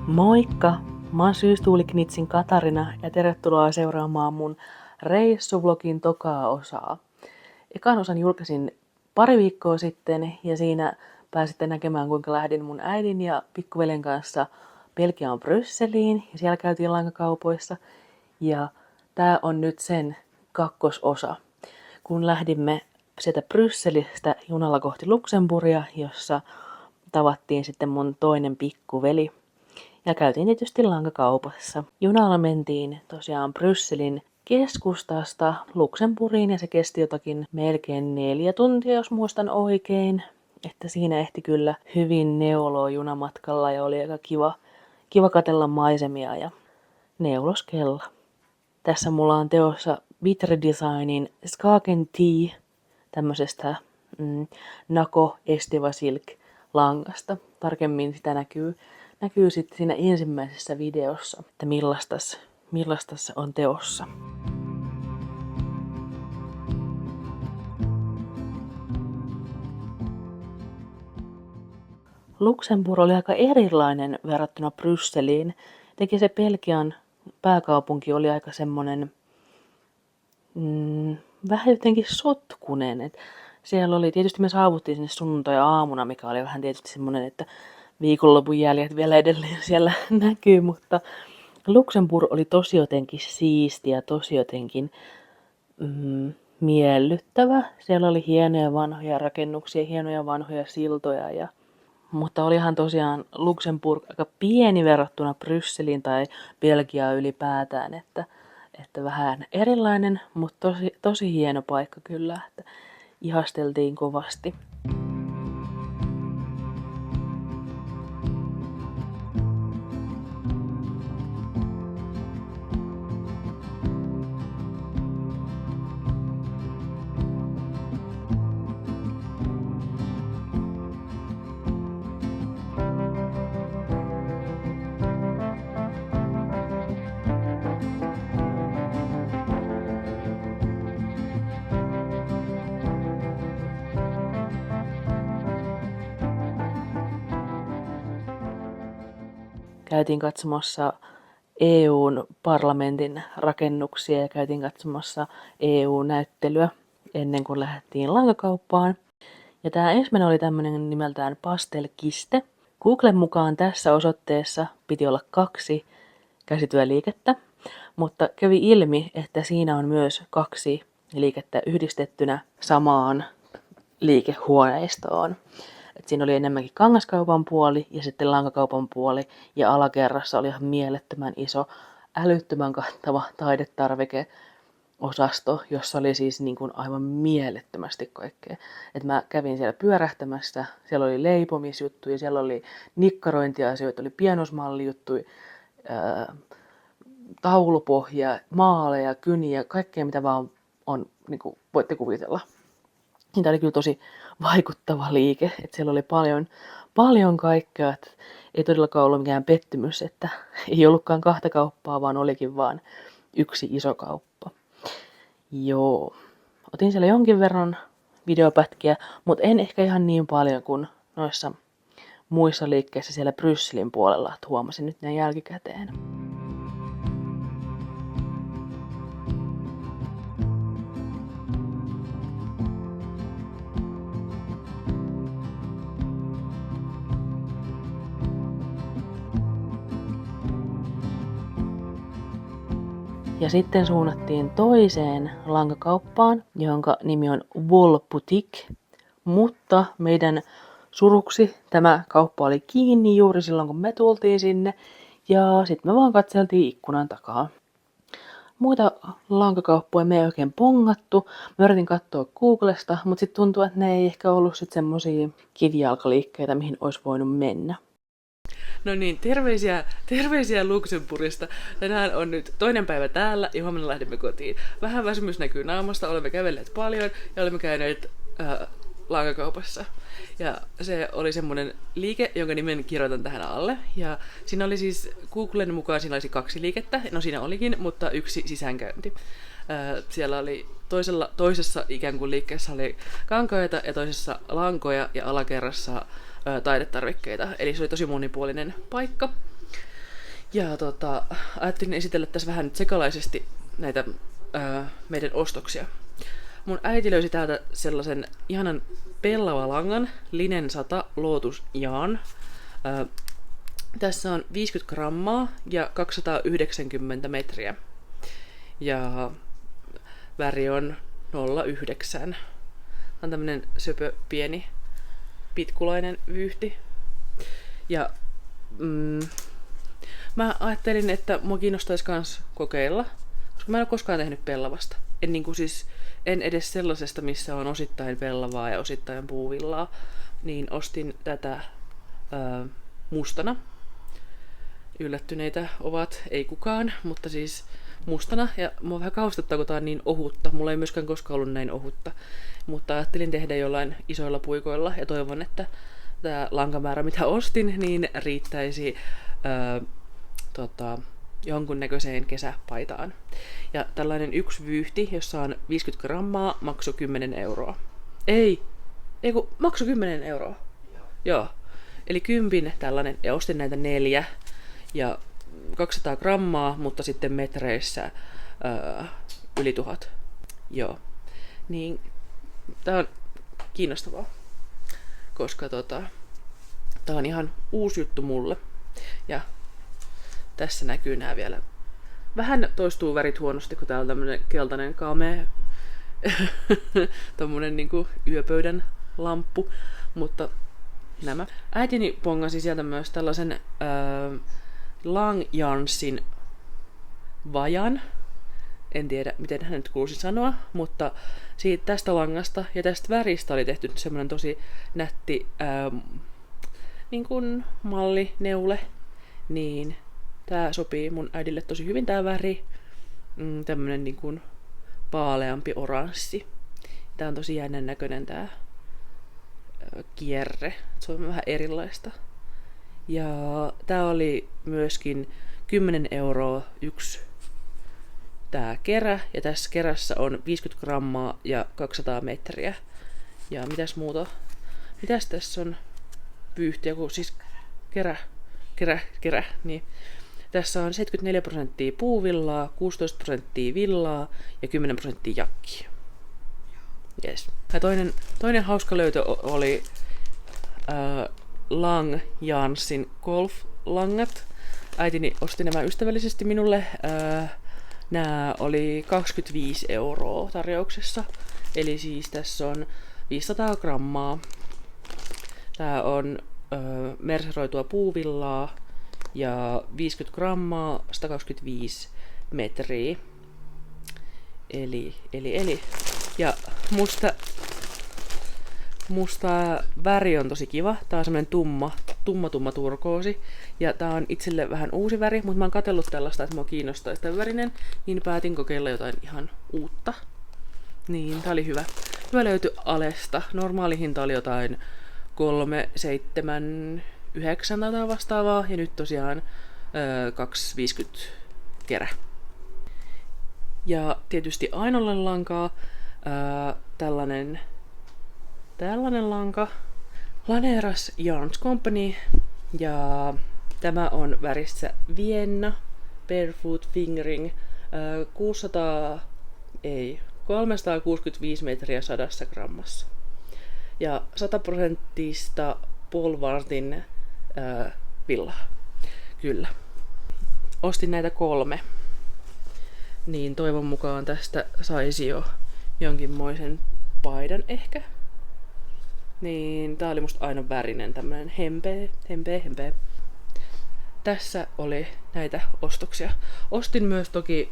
Moikka! Mä oon Syystuuliknitsin Katarina ja tervetuloa seuraamaan mun reissuvlogin tokaa osaa. Ekan osan julkaisin pari viikkoa sitten ja siinä pääsitte näkemään kuinka lähdin mun äidin ja pikkuveljen kanssa Belgiaan Brysseliin ja siellä käytiin lankakaupoissa. Ja tää on nyt sen kakkososa, kun lähdimme sieltä Brysselistä junalla kohti Luxemburgia, jossa tavattiin sitten mun toinen pikkuveli. Ja käytiin tietysti lankakaupassa. Junalla mentiin tosiaan Brysselin keskustasta Luxemburgiin ja se kesti jotakin melkein 4 tuntia, jos muistan oikein. Että siinä ehti kyllä hyvin neuloo junamatkalla ja oli aika kiva katsella maisemia ja neuloskella. Tässä mulla on teossa Vitre Designin Skagen Tea tämmöisestä Nako Estiva Silk langasta. Tarkemmin sitä näkyy sitten siinä ensimmäisessä videossa, että millaista se on teossa. Luxemburg oli aika erilainen verrattuna Brysseliin. Teki se Belgian pääkaupunki oli aika semmonen vähän jotenkin sotkunen. Et siellä oli, tietysti me saavuttiin sinne sunnuntai-aamuna, mikä oli vähän tietysti semmonen, että viikonlopun jäljet vielä edelleen siellä näkyy, mutta Luxemburg oli tosi jotenkin siisti ja tosi jotenkin miellyttävä. Siellä oli hienoja vanhoja rakennuksia, hienoja vanhoja siltoja. Mutta olihan tosiaan Luxemburg aika pieni verrattuna Brysseliin tai Belgiaan ylipäätään, että vähän erilainen, mutta tosi hieno paikka kyllä, että ihasteltiin kovasti. Käytiin katsomassa EUn parlamentin rakennuksia ja käytiin katsomassa EU-näyttelyä ennen kuin lähdettiin lankakauppaan. Ja tämä ensimmäinen oli tämmöinen nimeltään Pastelkiste. Googlen mukaan tässä osoitteessa piti olla 2 käsityöliikettä, mutta kävi ilmi, että siinä on myös 2 liikettä yhdistettynä samaan liikehuoneistoon. Et siinä oli enemmänkin kangaskaupan puoli ja sitten lankakaupan puoli ja alakerrassa oli ihan mielettömän iso, älyttömän kattava taidetarvikeosasto, jossa oli siis niin kuin aivan mielettömästi kaikkea. Et mä kävin siellä pyörähtämässä, siellä oli leipomisjuttuja, siellä oli nikkarointiasioita, oli pienoismallijuttuja, taulupohjia, maaleja, kyniä, kaikkea mitä vaan on, niin kuin voitte kuvitella. Tämä oli kyllä tosi vaikuttava liike, että siellä oli paljon kaikkea, että ei todellakaan ollut mikään pettymys, että ei ollutkaan 2 kauppaa, vaan olikin vaan 1 iso kauppa. Joo, otin siellä jonkin verran videopätkiä, mutta en ehkä ihan niin paljon kuin noissa muissa liikkeissä siellä Brysselin puolella, että huomasin nyt ne jälkikäteen. Ja sitten suunnattiin toiseen lankakauppaan, jonka nimi on Wall Boutique. Mutta meidän suruksi tämä kauppa oli kiinni juuri silloin, kun me tultiin sinne. Ja sitten me vaan katseltiin ikkunan takaa. Muita lankakauppoja me ei oikein pongattu. Mä yritin katsoa Googlesta, mutta sitten tuntuu, että ne ei ehkä ollut sitten semmosia kivijalkaliikkeitä, mihin olisi voinut mennä. No niin, terveisiä Luxemburgista. Tänään on nyt toinen päivä täällä ja huomenna lähdemme kotiin. Vähän väsymys näkyy naamasta, olemme kävelleet paljon ja olemme käyneet lankakaupassa. Ja se oli semmoinen liike, jonka nimen kirjoitan tähän alle. Ja siinä oli siis Googlen mukaan siinä olisi 2 liikettä. No siinä olikin, mutta 1 sisäänkäynti. Siellä oli toisessa ikään kuin liikkeessä oli kankaita ja toisessa lankoja ja alakerrassa taidetarvikkeita. Eli se oli tosi monipuolinen paikka. Ja ajattelin esitellä tässä vähän nyt sekalaisesti näitä meidän ostoksia. Mun äiti löysi täältä sellaisen ihanan pellavalangan, Linen 100 Lotus Jaan. Tässä on 50 grammaa ja 290 metriä. Ja väri on 09. Tämä on tämmönen söpö, pieni, pitkulainen vyyhti. Ja mä ajattelin, että mua kiinnostaisi kans kokeilla, koska mä en ole koskaan tehnyt pellavasta. En edes sellaisesta, missä on osittain pellavaa ja osittain puuvillaa. Niin ostin tätä mustana. Yllättyneitä ovat, ei kukaan, mutta siis mustana. Ja mua vähän kauhistuttaa, kun tää on niin ohutta. Mulla ei myöskään koskaan ollut näin ohutta. Mutta ajattelin tehdä jollain isoilla puikoilla ja toivon, että tämä lankamäärä, mitä ostin, niin riittäisi jonkunnäköiseen kesäpaitaan. Ja tällainen yksi vyyhti, jossa on 50 grammaa, maksoi 10 euroa. Kun maksoi 10 euroa. Joo. Eli 10 tällainen, ja ostin näitä 4 ja 200 grammaa, mutta sitten metreissä yli 1000. Joo. Niin, tää on kiinnostavaa, koska tää on ihan uusi juttu mulle. Ja tässä näkyy nää vielä. Vähän toistuu värit huonosti, kun täällä on tämmönen keltainen kamea. Tommonen niinku yöpöydän lamppu. Mutta nämä. Äitini pongasi sieltä myös tällaisen Langjansin vajan. En tiedä, miten hän nyt kuuluisi sanoa, mutta tästä langasta ja tästä väristä oli tehty semmoinen tosi nätti niin kuin mallineule. Niin tää sopii mun äidille tosi hyvin tää väri. Tämmönen niin kuin vaaleampi oranssi. Tää on tosi jännän näköinen tää kierre. Se on vähän erilaista. Ja tää oli myöskin 10 euroa yksi tää kerä. Ja tässä kerässä on 50 grammaa ja 200 metriä. Ja mitäs muuta? Mitäs tässä on vyyhtiä? Siis kerä. Niin. Tässä on 74% puuvillaa, 16% villaa ja 10% jakkia. Yes. Ja toinen hauska löytö oli Langjansin golf-langat. Äitini osti nämä ystävällisesti minulle. Nämä oli 25 euroa tarjouksessa. Eli siis tässä on 500 grammaa. Tää on merseroitua puuvillaa ja 50 grammaa, 125 metriä. Eli. Ja musta väri on tosi kiva. Tää on semmonen tumma turkoosi. Ja tää on itselle vähän uusi väri, mutta mä oon katsellut tällaista, että mua kiinnostaa tämän värinen. Niin päätin kokeilla jotain ihan uutta. Niin, tää oli hyvä. Hyvä löytyi Alesta. Normaali hinta oli jotain 3,79 tai vastaavaa. Ja nyt tosiaan 2,50 kerä. Ja tietysti Ainolle lankaa tällainen lanka. Laneras Yarns Company. Ja tämä on värissä Vienna Barefoot Fingering 365 metriä 100 grammassa. Ja 100% Polvartin villaa. Kyllä. Ostin näitä 3. Niin toivon mukaan tästä saisi jo jonkinmoisen paidan ehkä. Niin tää oli musta aina värinen, tämmönen hempeä. Tässä oli näitä ostoksia. Ostin myös toki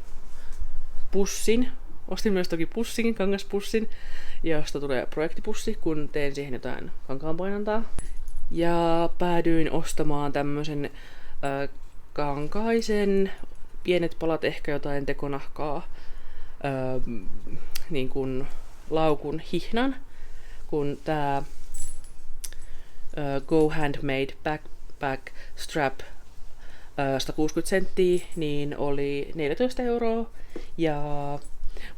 kangaspussin, josta tulee projektipussi, kun teen siihen jotain kankaanpainantaa. Ja päädyin ostamaan tämmösen kankaisen, pienet palat ehkä jotain tekonahkaa, niin kuin laukun hihnan, kun tää Go Handmade Backpack Strap 160 senttiä, niin oli 14 euroa. Ja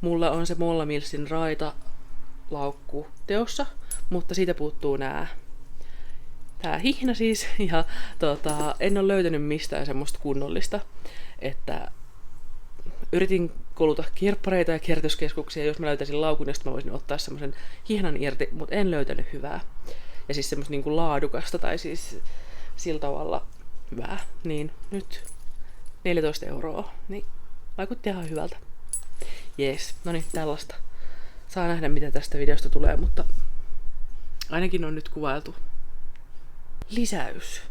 mulla on se Molla Millsin raita laukku teossa, mutta siitä puuttuu tää hihna siis, ja en ole löytänyt mistään semmoista kunnollista, että yritin koluta kirppareita ja kierrätyskeskuksia, jos mä löytäisin laukun, josta mä voisin ottaa semmoisen hihnan irti, mutta en löytänyt hyvää. Ja siis semmoista niinku laadukasta tai siis sillä tavalla hyvää. Niin nyt 14 €, niin vaikutti ihan hyvältä. Jees, no niin, tällaista. Saa nähdä mitä tästä videosta tulee, mutta ainakin on nyt kuvailtu. Lisäys.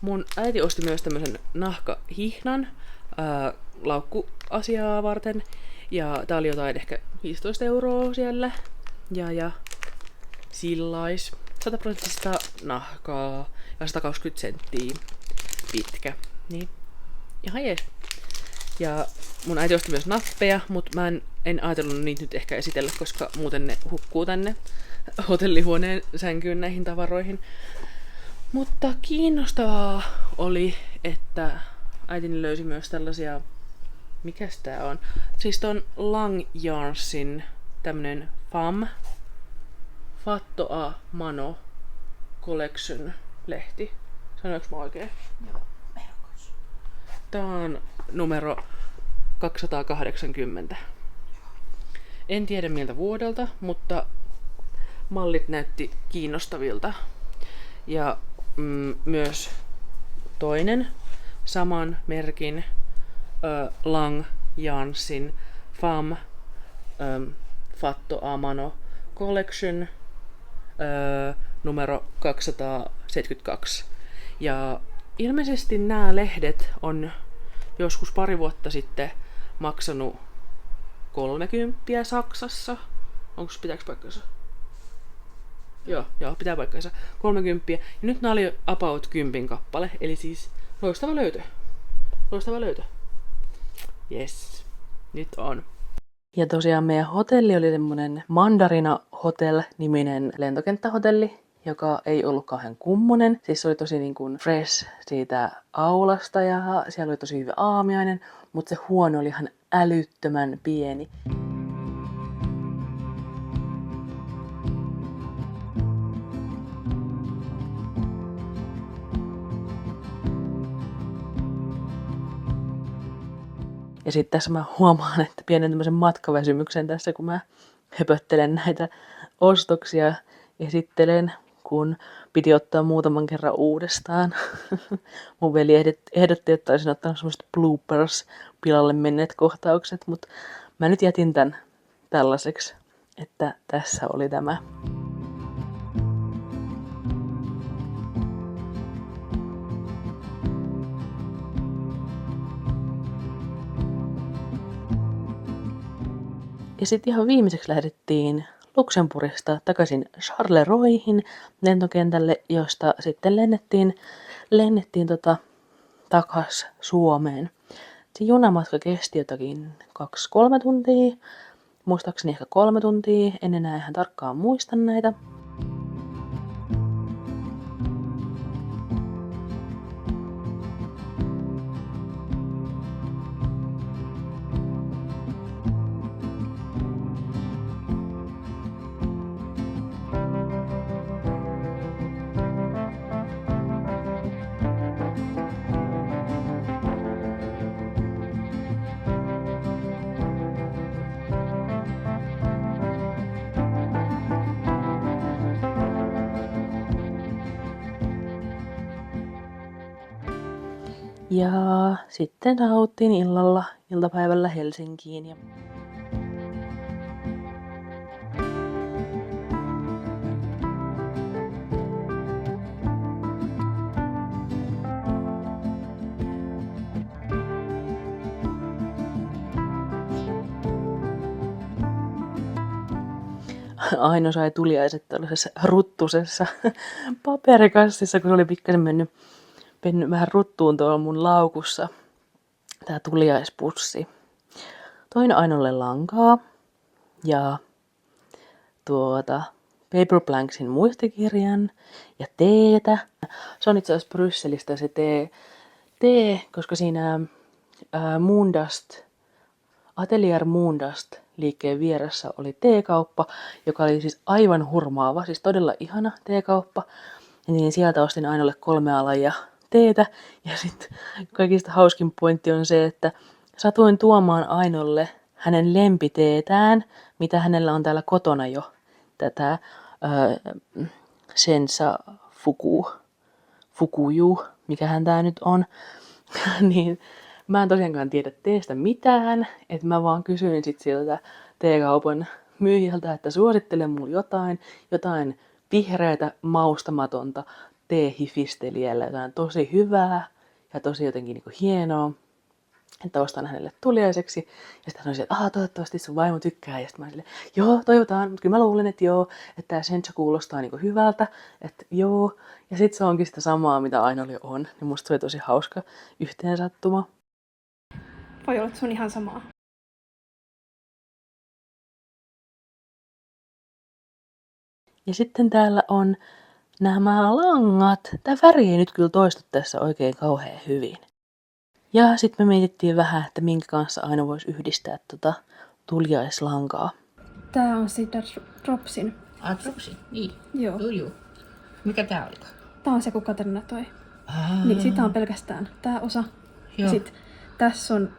Mun äiti osti myös tämmösen nahkahihnan laukkuasiaa varten. Ja tää oli jotain ehkä 15 € siellä. Ja sillais. 100% nahkaa ja 120 senttiä pitkä. Niin, ihan jees. Ja mun äiti osti myös nappeja, mutta mä en ajatellut niitä nyt ehkä esitellä, koska muuten ne hukkuu tänne hotellihuoneen sänkyyn näihin tavaroihin. Mutta kiinnostavaa oli, että äitini löysi myös tällaisia, mikäs tää on? Siis ton Lang Yarnsin tämmönen Fatto a Mano Collection lehti. Sanoinko mä oikein? Joo, ehdokas. Tää on numero 280. En tiedä miltä vuodelta, mutta mallit näytti kiinnostavilta. Ja myös toinen saman merkin Lang Yarnsin Fatto a Mano Collection numero 272. Ja ilmeisesti nämä lehdet on joskus pari vuotta sitten maksanut 30 Saksassa. Pitääkö paikkansa? Joo, pitää paikkansa. 30. Ja nyt nämä oli about 10 kappale. Eli siis loistava löytö. Loistava löytö. Yes. Nyt on. Ja tosiaan meidän hotelli oli semmonen Mandarina Hotel-niminen lentokenttähotelli, joka ei ollut kauhean kummonen. Siis se oli tosi niin kuin fresh siitä aulasta ja siellä oli tosi hyvä aamiainen, mutta se huone oli ihan älyttömän pieni. Ja sitten tässä mä huomaan, että pienen tämmöisen matkaväsymyksen tässä, kun mä höpöttelen näitä ostoksia, esittelen, kun piti ottaa muutaman kerran uudestaan. Mun veli ehdotti, että olisin ottanut semmoiset bloopers pilalle menneet kohtaukset, mutta mä nyt jätin tän tällaiseksi, että tässä oli tämä. Ja sitten ihan viimeiseksi lähdettiin Luxemburgista takaisin Charleroi-hin lentokentälle, josta sitten lennettiin takas Suomeen. Se junamatka kesti jotakin 2-3 tuntia, muistaakseni ehkä 3 tuntia, en enää ihan tarkkaan muista näitä. Ja sitten saavuttiin iltapäivällä Helsinkiin. Ja Aino sai tuliaiset tällaisessa ruttusessa paperikassissa, kun se oli pikkasen mennyt vähän ruttuun tuolla mun laukussa. Tää tuliaispussi. Toin Ainolle lankaa ja Paper Blanksin muistikirjan ja teetä. Se on itse asiassa Brysselistä se tee, koska siinä Atelier Moondust liikkeen vieressä oli teekauppa, joka oli siis aivan hurmaava, siis todella ihana teekauppa. Niin sieltä ostin Ainolle 3 lajia teetä. Ja sitten kaikista hauskin pointti on se, että satuin tuomaan Ainolle hänen lempiteetään, mitä hänellä on täällä kotona jo. Tätä Sensa Fukuju, mikähän tää nyt on. Niin mä en tosiaankaan tiedä teestä mitään, että mä vaan kysyin sit siltä teekaupan myyjältä, että suosittele mulle jotain vihreätä, maustamatonta teehifistelijällä, jotain tosi hyvää ja tosi jotenkin niinku hienoa, että ostan hänelle tuliaiseksi. Ja sitten hän oli että toivottavasti sun vaimo tykkää. Ja sitten mä silleen, joo, toivotaan, mutta kyllä mä luulen, että joo, että tää Sencha kuulostaa niinku hyvältä, että joo. Ja sitten se onkin sitä samaa, mitä Ainoli on. Niin musta se oli tosi hauska yhteensattuma. Voi olla, että se on ihan samaa. Ja sitten täällä on nämä langat. Tää väri ei nyt kyllä toistu tässä oikein kauhean hyvin. Ja sitten me mietittiin vähän, että minkä kanssa aina voisi yhdistää tuliaislankaa. Tää on sitä Dropsin. Dropsin? Niin. Joo. Joo. Mikä tää olikaan? Tää on se, kun Katarina toi. Niin sitä on pelkästään tää osa. Ja Joo. sit tässä on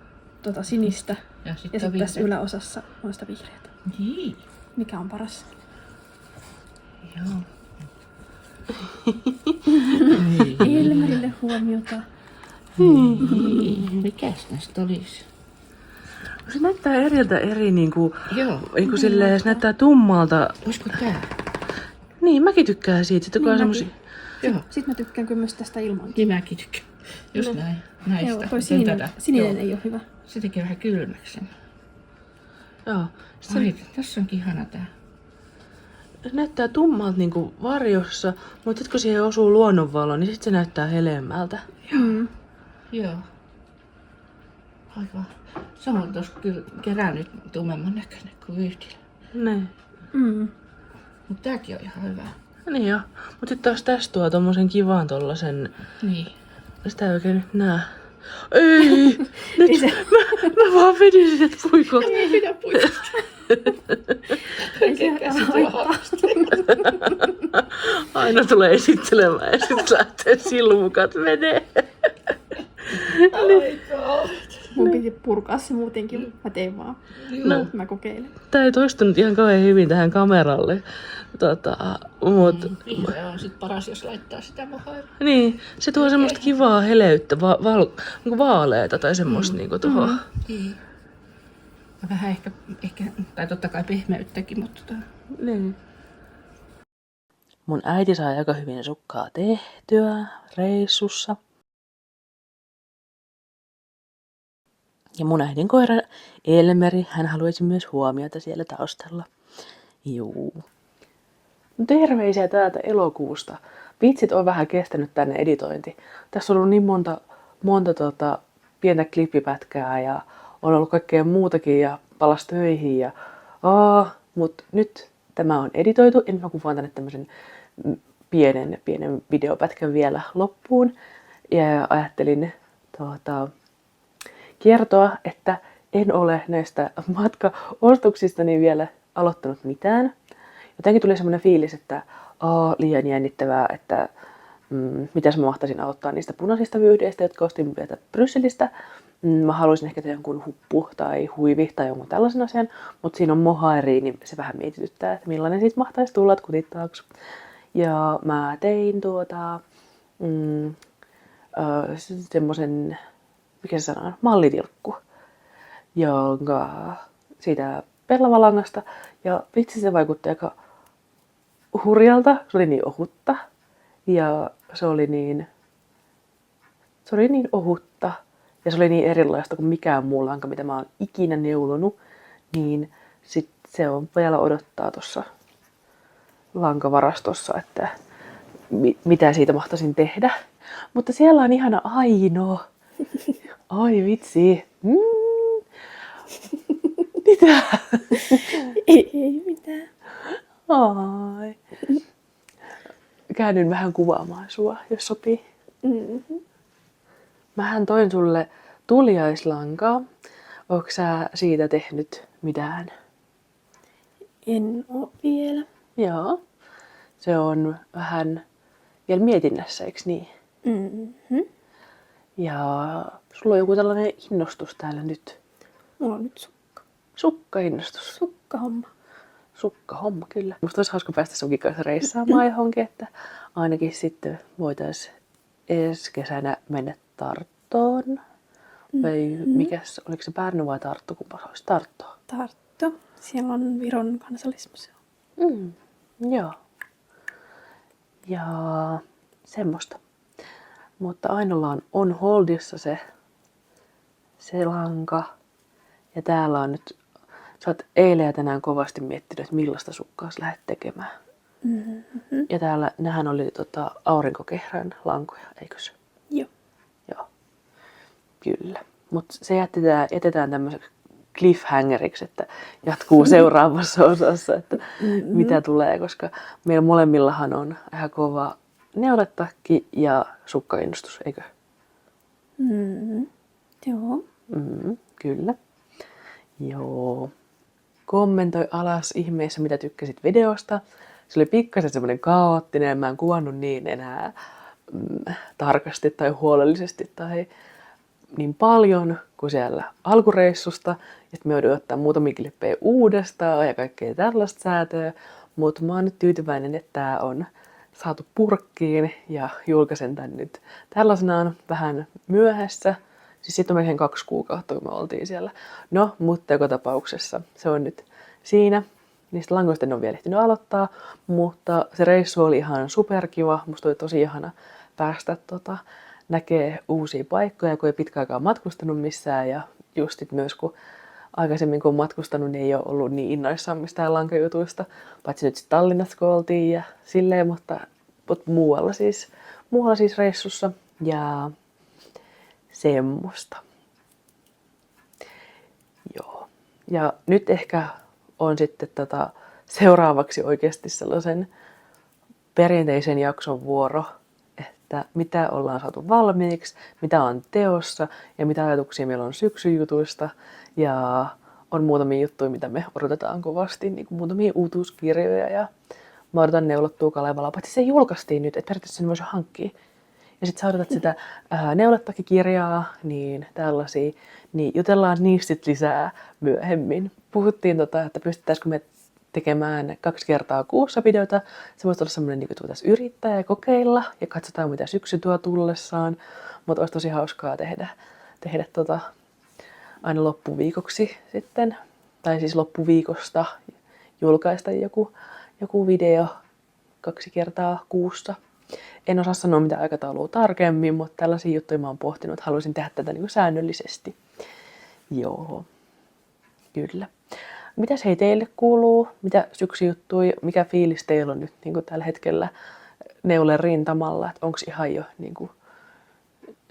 sinistä. Ja Ja sitten sit tässä yläosassa on sitä vihreätä. Niin. Mikä on paras? Joo. Elmerille huomiota. Mikäs näistä olisi? Se näyttää eriltä eri niinku, Joo. niinku silleen, se näyttää tummalta. Olisiko tää? Niin, mäkin tykkään siitä. Sitten kun on semmosia... Joo. Sit mä tykkään kyllä myös tästä ilmankin. Niin mäkin tykkään. Just näin. Näistä. Joo, toi Miten tätä? sininen Joo. ei ole hyvä. Se tekee vähän kylmäksi sen. Joo. Ai, tässä onkin ihana tää. Se näyttää tummalta niinku varjossa, mutta sitten kun siihen osuu luonnonvalo, niin sitten se näyttää helemmältä. Joo. Aivan. Se on tossa kyllä kerännyt tummemman näköinen kuin vyyhdillä. Niin. Mutta tääkin on ihan hyvä. Niin joo. Mut sit taas tästä tuo tommosen kivan tollasen... Niin. Sitä ei oikein nyt näe. Ei! Nyt mä vaan vedin sinne puikot. Ei pidä puikosta. Ei se haittaa. Aina tulee esittelemään ja sit lähtee silmukat menee. Mun piti purkaa se muutenkin. Mä tein vaan. No. Mä kokeilen. Tää ei toistunut ihan kauhean hyvin tähän kameralle. Mut... Vihreä on sit paras, jos laittaa sitä mohailla. Niin, se tuo semmoista kivaa heleyttä, niinku vaaleeta tai semmoista niinku tuohon. Niin. Ja vähän ehkä, tai totta kai pehmeyttäkin, mutta Niin. Mun äiti sai aika hyvin sukkaa tehtyä reissussa. Ja mun äidin koira Elmeri, hän haluaisi myös huomiota siellä taustalla. Juu. Terveisiä täältä elokuusta. Vitsit on vähän kestänyt tänne editointi. Tässä on ollut niin monta pientä klippipätkää ja on ollut kaikkea muutakin ja palas töihin. Mutta nyt tämä on editoitu ja nyt mä kuvaan tänne tämmöisen pienen videopätkän vielä loppuun. Ja ajattelin kertoa, että en ole näistä matkaostoksistani vielä aloittanut mitään. Jotenkin tuli semmoinen fiilis, että liian jännittävää, että mitäs mä mahtaisin aloittaa niistä punaisista vyyhdeistä, jotka ostin vielä Brysselistä. Mä haluaisin ehkä tehdä jonkun huppu tai huivi tai jonkun tällaisen asian, mutta siinä on mohairi, niin se vähän mietityttää, että millainen siitä mahtaisi tulla kutittaaksi. Ja mä tein semmoisen, mikä se sanoo, mallitilkku, jonka siitä pellavalangasta. Ja vitsi, se vaikutti aika hurjalta. Se oli niin ohutta. Ja se oli niin ohutta. Ja se oli niin erilaista kuin mikään muu lanka, mitä mä oon ikinä neulonut. Niin sit se on vielä odottaa tuossa lankavarastossa, että mitä siitä mahtaisin tehdä. Mutta siellä on ihana Aino. Ai vitsi. Mitä? Ei mitään. Ai. Käännyn vähän kuvaamaan sua, jos sopii. Mähän toin sulle tuliaislankaa. Ootko sä siitä tehnyt mitään? En oo vielä. Joo. Se on vähän vielä mietinnässä, eikö niin? Mm-hmm. Ja sulla on joku tällainen innostus täällä nyt. Mulla on nyt Sukka-innostus. sukkahomma. Sukkahomma, kyllä. Musta olisi hauska päästä sunkin kanssa reissaamaan johonkin, että ainakin sitten voitaisiin ensi kesänä mennä Tarttoon. Vai mikäs, oliko se Pärnu vai Tarttu, kumpa se olisi? Tarttoa. Tarttu. Siellä on Viron kansallismuseo. Joo. Ja semmoista. Mutta Ainolla on holdissa se lanka. Ja täällä on nyt, sä oot eilen ja tänään kovasti miettinyt, että millaista sukkaa sä lähdet tekemään. Mm-hmm. Ja täällä, nehän oli aurinkokehrän lankoja, eikös? Joo. Joo. Kyllä. Mutta se jätetään tämmöiseksi cliffhangeriksi, että jatkuu seuraavassa osassa, että mitä tulee, koska meillä molemmillahan on ihan kova neuletakki ja sukkainnostus, eikö? Mm-hmm. Joo. Kyllä. Joo. Kommentoi alas ihmeessä, mitä tykkäsit videosta. Se oli pikkasen semmoinen kaoottinen ja mä en kuvannut niin enää tarkasti tai huolellisesti tai niin paljon kuin siellä alkureissusta. Ja me joudun ottaa muutamia klippejä uudestaan ja kaikkea tällaista säätöä. Mutta mä oon nyt tyytyväinen, että tää on saatu purkkiin ja julkaisen tän nyt tällaisenaan vähän myöhässä. Siis sitten on melkein 2 kuukautta, kun me oltiin siellä. No, mutta joka tapauksessa se on nyt siinä. Niistä langoista en ole vielä ehtinyt aloittaa, mutta se reissu oli ihan superkiva. Musta oli tosi ihana päästä näkee uusia paikkoja, kun ei pitkä aikaa matkustanut missään. Ja just myös kun aikaisemmin kun on matkustanut, niin ei ole ollut niin innoissaan mistään lankajutuista. Paitsi nyt sitten Tallinnassa kun oltiin ja silleen, mutta muualla siis reissussa. Ja semmoista. Joo. Ja nyt ehkä on sitten seuraavaksi oikeasti sellaisen perinteisen jakson vuoro, että mitä ollaan saatu valmiiksi, mitä on teossa ja mitä ajatuksia meillä on syksyjutuista. Ja on muutamia juttuja, mitä me odotetaan kovasti, niin kuin muutamia uutuuskirjoja ja mä odotan Neulottua Kalevalaa, paitsi se julkaistiin nyt, että periaatteessa sen voisi hankkia. Ja sit sä odotat sitä Neulettakikirjaa, niin tällaisia, niin jutellaan niistä sit lisää myöhemmin. Puhuttiin, että pystyttäisikö me tekemään 2 kertaa kuussa videota. Se voisi olla semmoinen, että voitaisiin yrittää ja kokeilla ja katsotaan, mitä syksy tuo tullessaan. Mutta olisi tosi hauskaa tehdä aina loppuviikoksi sitten, tai siis loppuviikosta julkaista joku video 2 kertaa kuussa. En osaa sanoa mitä aikataulua tarkemmin, mutta tällaisia juttuja mä oon pohtinut, että haluaisin tehdä tätä niin kuin säännöllisesti. Joo, kyllä. Mitäs hei teille kuuluu? Mitä syksyjuttuja? Mikä fiilis teillä on nyt niin kuin tällä hetkellä neulen rintamalla? Onko ihan jo niin kuin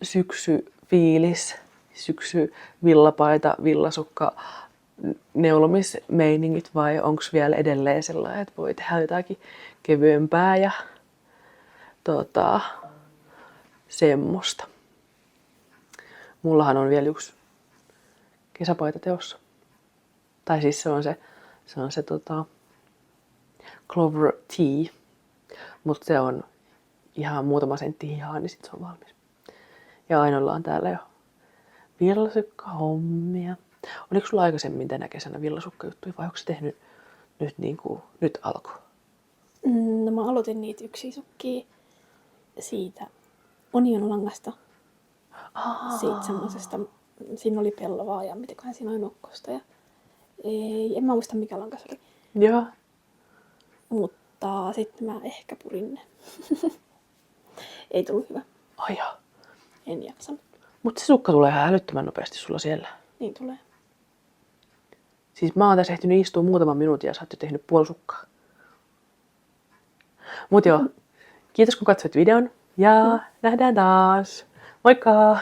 syksyfiilis, syksy villapaita, villasukka, neulomismeiningit vai onko vielä edelleen sellainen, että voi tehdä jotakin kevyempää ja semmoista. Mullahan on vielä yksi kesäpaita teossa. Tai siis se on se Clover Tea. Mutta se on ihan muutama sentti hihaa, niin sit se on valmis. Ja Ainolla on täällä jo villasukkahommia. Oliko sulla aikaisemmin tänä kesänä villasukkajuttuja vai onko se tehnyt nyt nyt alkoi? No mä aloitin niitä yksiä sukkia siitä onionlangasta. Siitä semmosesta, siinä oli pellavaa ja mitenköhän siinä oli nokkosta. Ja en mä muista mikä lanka se oli. Joo. Mutta sitten mä ehkä purin ne. Ei tullut hyvä. Ai joo. En jaksanut. Mutta se sukka tulee ihan älyttömän nopeasti sulla siellä. Niin tulee. Siis mä oon tässä ehtinyt istua muutaman minuutin ja sä oot jo tehnyt puoli sukkaa. Mut joo, kiitos kun katsoit videon ja nähdään taas. Moikka!